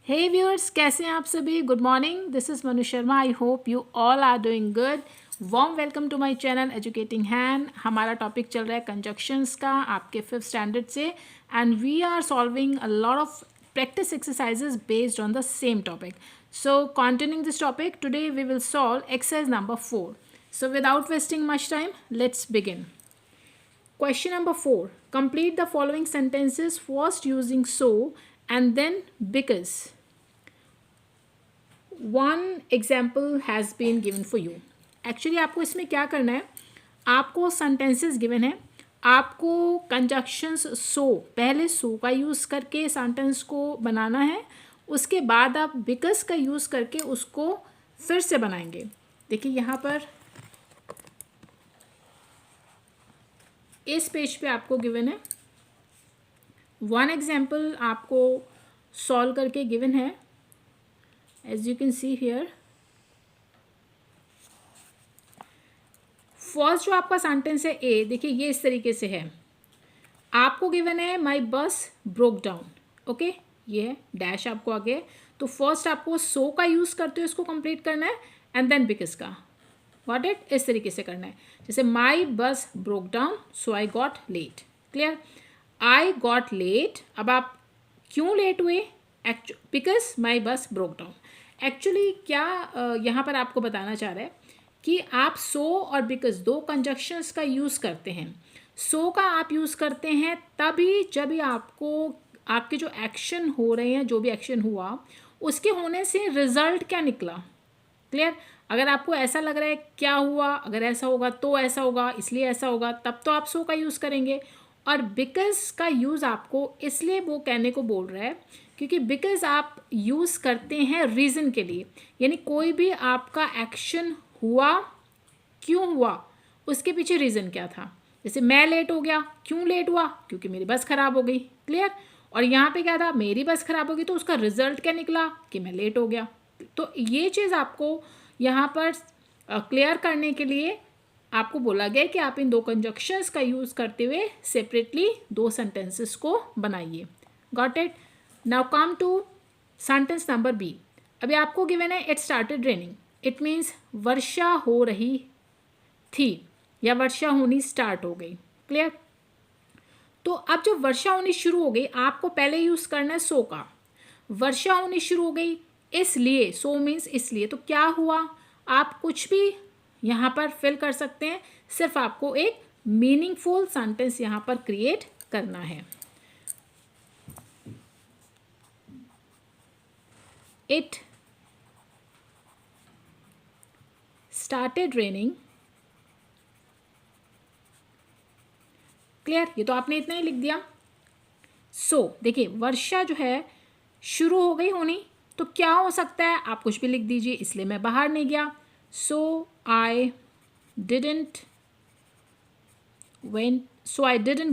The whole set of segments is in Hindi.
हे व्यूअर्स, कैसे हैं आप सभी। Good morning, this is Manu Sharma. I hope you all are doing good. Warm welcome to my channel educating hand. हमारा टॉपिक चल रहा है कंजक्शंस का आपके 5th स्टैंडर्ड से, and we are solving a lot of practice exercises based on the same topic. So continuing this topic, today we will solve exercise number 4. So without wasting much time, let's begin. Question number 4. Complete the following sentences first using so and then because. One example has been given for you. Actually आपको इसमें क्या करना है, आपको sentences given है, आपको conjunctions so, पहले so का यूज़ करके sentence को बनाना है, उसके बाद आप because का यूज़ करके उसको फिर से बनाएंगे। देखिए यहाँ पर इस पेज पे आपको गिवन है, वन एग्जाम्पल आपको सॉल्व करके गिवन है। As you can see here, first जो आपका सेंटेंस है ए, देखिए ये इस तरीके से है। आपको गिवन है माई बस ब्रोक डाउन, ओके, ये है डैश आपको आगे। तो फर्स्ट आपको सो का यूज़ करते हुए इसको कंप्लीट करना है, एंड देन बिकॉज का, गॉट इट, इस तरीके से करना है। जैसे my bus broke down so I got late. Clear, I got late. अब आप क्यों लेट हुए, because my bus broke down. Actually क्या यहाँ पर आपको बताना चाह रहा है कि आप सो और बिकॉज दो कंजक्शंस का यूज़ करते हैं। सो का आप यूज़ करते हैं तभी जब भी आपको आपके जो एक्शन हो रहे हैं, जो भी एक्शन हुआ उसके होने से रिजल्ट क्या निकला। क्लियर, अगर आपको ऐसा लग रहा है क्या हुआ, अगर ऐसा होगा तो ऐसा होगा, इसलिए ऐसा होगा, तब तो आप सो का यूज़ करेंगे। और बिकॉज का यूज़ आपको इसलिए वो कहने को बोल रहा है क्योंकि बिकॉज आप यूज़ करते हैं रीज़न के लिए, यानी कोई भी आपका एक्शन हुआ, क्यों हुआ, उसके पीछे रीज़न क्या था। जैसे मैं लेट हो गया, क्यों लेट हुआ, क्योंकि मेरी बस ख़राब हो गई। क्लियर, और यहाँ पे क्या था, मेरी बस ख़राब हो गई तो उसका रिजल्ट क्या निकला कि मैं लेट हो गया। तो ये चीज़ आपको यहाँ पर क्लियर करने के लिए आपको बोला गया कि आप इन दो कंजक्शंस का यूज़ करते हुए सेपरेटली दो सेंटेंसेस को बनाइए। Got it. Now come to sentence number B. अभी आपको गिवन है it started raining, it means वर्षा हो रही थी या वर्षा होनी स्टार्ट हो गई। क्लियर, तो अब जब वर्षा होनी शुरू हो गई आपको पहले यूज़ करना है सो का। वर्षा होनी शुरू हो गई इसलिए, सो मीन्स इसलिए, तो क्या हुआ, आप कुछ भी यहाँ पर फिल कर सकते हैं, सिर्फ आपको एक मीनिंगफुल सेंटेंस यहाँ पर क्रिएट करना है। It started raining. क्लियर, ये तो आपने इतना ही लिख दिया। सो देखिए वर्षा जो है शुरू हो गई होनी, तो क्या हो सकता है, आप कुछ भी लिख दीजिए, इसलिए मैं बाहर नहीं गया। So I didn't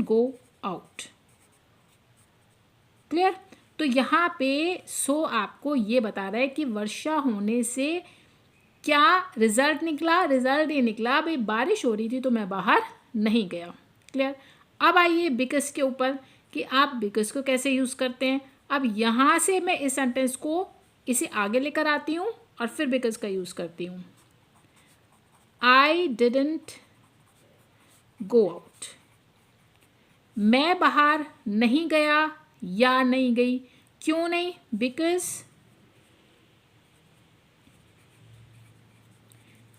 go out. Clear, तो यहाँ पे सो आपको ये बता रहा है कि वर्षा होने से क्या रिजल्ट निकला। रिजल्ट ये निकला भाई बारिश हो रही थी तो मैं बाहर नहीं गया। क्लियर, अब आइए बिकॉज के ऊपर कि आप बिकॉज को कैसे यूज़ करते हैं। अब यहाँ से मैं इस सेंटेंस को इसे आगे लेकर आती हूँ और फिर बिकॉज का यूज़ करती हूँ। आई डिडंट गो आउट, मैं बाहर नहीं गया या नहीं गई, क्यों नहीं, बिकॉज,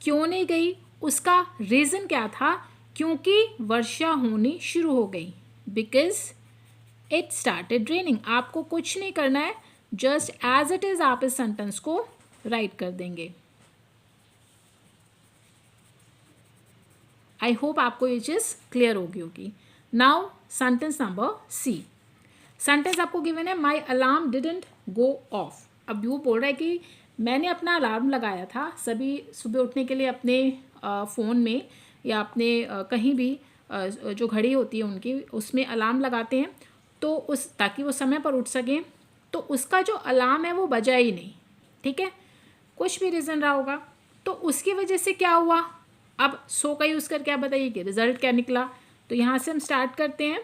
क्यों नहीं गई, उसका रीज़न क्या था, क्योंकि वर्षा होनी शुरू हो गई, बिकॉज इट स्टार्टेड रेनिंग। आपको कुछ नहीं करना है, जस्ट एज इट इज़ आप इस सेंटेंस को राइट कर देंगे। आई होप आपको ये चीज़ क्लियर होगी होगी। Now sentence number C. Sentence आपको गिवन है my alarm didn't go off. अब वो बोल रहा है कि मैंने अपना अलार्म लगाया था, सभी सुबह उठने के लिए अपने फ़ोन में या अपने कहीं भी जो घड़ी होती है उनकी, उसमें अलार्म लगाते हैं तो उस ताकि वो समय पर उठ सकें, तो उसका जो अलार्म है वो बजा ही नहीं। ठीक है, कुछ भी रीज़न रहा होगा, तो उसकी वजह से क्या हुआ। अब सो का यूज़ करके आप बताइए कि रिज़ल्ट क्या निकला। तो यहाँ से हम स्टार्ट करते हैं,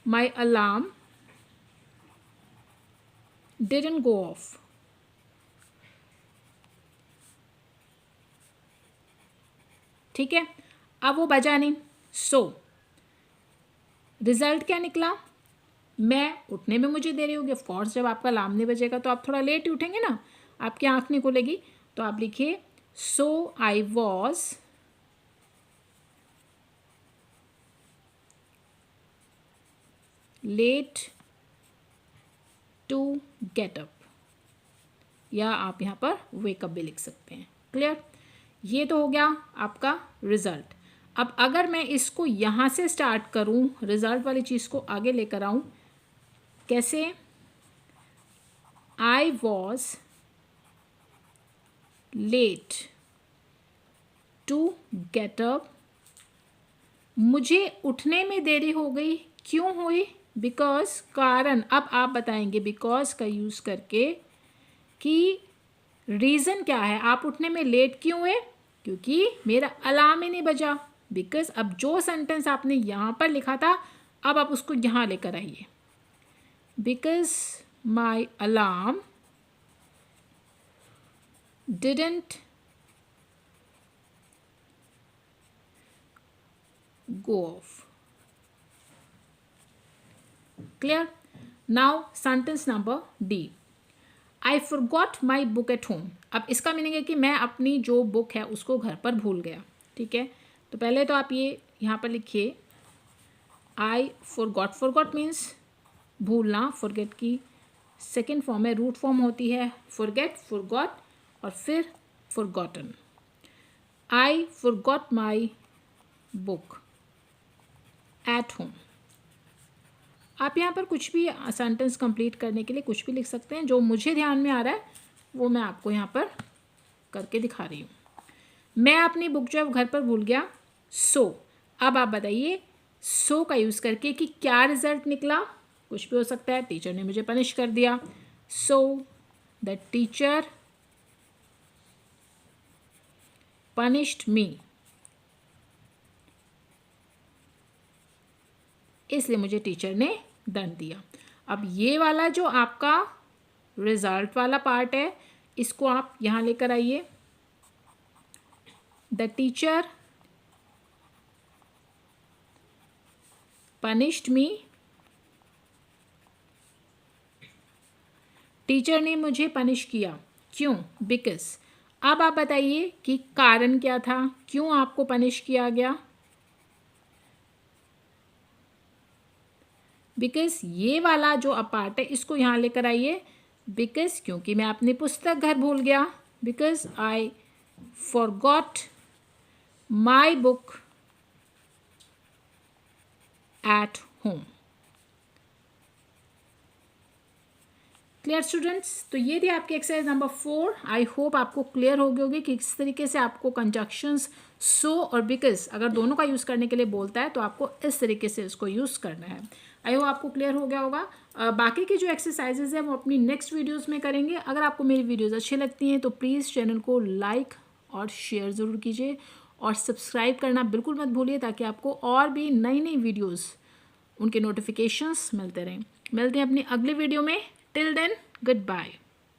माई अलार्म didn't go off. ठीक है, अब वो बजा नहीं, सो रिजल्ट क्या निकला, मैं उठने में मुझे देरी होगी। ऑफ कोर्स जब आपका अलार्म नहीं बजेगा तो आप थोड़ा लेट ही उठेंगे ना, आपकी आँख नहीं खुलेगी। तो आप लिखिए so I was late to get up, या आप यहाँ पर वेकअप भी लिख सकते हैं। क्लियर, ये तो हो गया आपका रिजल्ट। अब अगर मैं इसको यहाँ से स्टार्ट करूँ, रिजल्ट वाली चीज़ को आगे लेकर आऊँ, कैसे, I was late to get up, मुझे उठने में देरी हो गई, क्यों हुई, बिकॉज, कारण, अब आप बताएंगे बिकॉज का यूज़ करके कि रीज़न क्या है, आप उठने में लेट क्यों हुए, क्योंकि मेरा अलार्म ही नहीं बजा। बिकॉज अब जो सेंटेंस आपने यहाँ पर लिखा था, अब आप उसको यहाँ लेकर आइए, because my alarm didn't go of. Clear, now sentence number D, I forgot my book at home. अब इसका मीनिंग है कि मैं अपनी जो बुक है उसको घर पर भूल गया। ठीक है, तो पहले तो आप ये यहाँ पर लिखिए आई फॉरगॉट, फॉरगॉट मीन्स भूलना, फॉरगेट की सेकेंड फॉर्म है, रूट फॉर्म होती है फॉरगेट, फॉरगॉट और फिर forgotten. I forgot my book at home. आप यहाँ पर कुछ भी सेंटेंस कंप्लीट करने के लिए कुछ भी लिख सकते हैं, जो मुझे ध्यान में आ रहा है वो मैं आपको यहाँ पर करके दिखा रही हूँ। मैं अपनी बुक जो है घर पर भूल गया, सो अब आप बताइए सो का यूज़ करके कि क्या रिजल्ट निकला, कुछ भी हो सकता है, टीचर ने मुझे पनिश कर दिया, सो द टीचर पनिश्ड मी, इसलिए मुझे टीचर ने दंड दिया। अब ये वाला जो आपका रिजल्ट वाला पार्ट है, इसको आप यहाँ लेकर आइए, the teacher punished me, teacher ने मुझे पनिश किया, क्यों, बिकॉज। अब आप बताइए कि कारण क्या था, क्यों आपको पनिश किया गया, बिकॉज ये वाला जो पार्ट है इसको यहाँ लेकर आइए, बिकॉज क्योंकि मैं अपनी पुस्तक घर भूल गया, because I forgot my book at home. Clear students, तो ये थी आपकी एक्सरसाइज नंबर 4। आई होप आपको क्लियर हो गई होगी कि किस तरीके से आपको कंजक्शंस सो और बिकॉज अगर दोनों का यूज़ करने के लिए बोलता है तो आपको इस तरीके से इसको यूज़ करना है। आई होप आपको क्लियर हो गया होगा। बाकी की जो एक्सरसाइजेज है वो अपनी नेक्स्ट वीडियोस में करेंगे। अगर आपको मेरी वीडियोस अच्छी लगती हैं तो प्लीज़ चैनल को लाइक और शेयर ज़रूर कीजिए और सब्सक्राइब करना बिल्कुल मत भूलिए, ताकि आपको और भी नई नई वीडियोज़ उनके नोटिफिकेशंस मिलते रहें। मिलते हैं अपनी अगली वीडियो में। Till then, good bye.